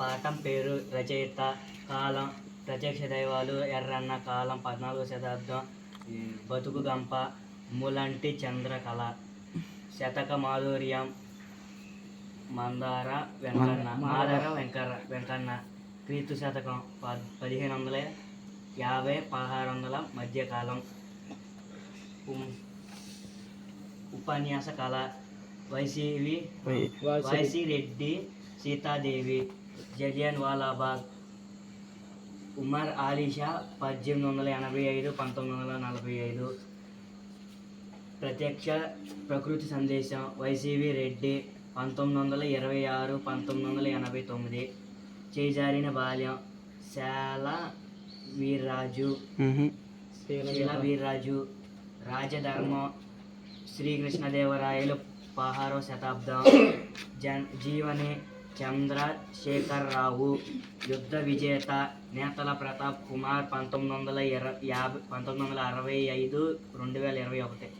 పాఠం పేరు రచయిత కాలం ప్రత్యక్ష దైవాలు ఎర్రన్న కాలం 14వ శతాబ్దం బతుకు గంప ములంటి చంద్రకళ శతక మాధుర్యం మాదార వెంకన్న క్రీస్తు శతకం 1550-1600 మధ్యకాలం ఉపన్యాస కళ వైసి రెడ్డి సీతాదేవి జలియన్ వాలాబాగ్ ఉమర్ ఆలీషా 1885-1945 ప్రత్యక్ష ప్రకృతి సందేశం వైసివి రెడ్డి 1926-1989 చేజారిన బాల్యం శాల వీర్రాజు రాజధర్మం శ్రీకృష్ణదేవరాయలు 16వ శతాబ్దం జీవని చంద్రశేఖరరావు యుద్ధ విజేత నేతల ప్రతాప్ కుమార్ 1965-2021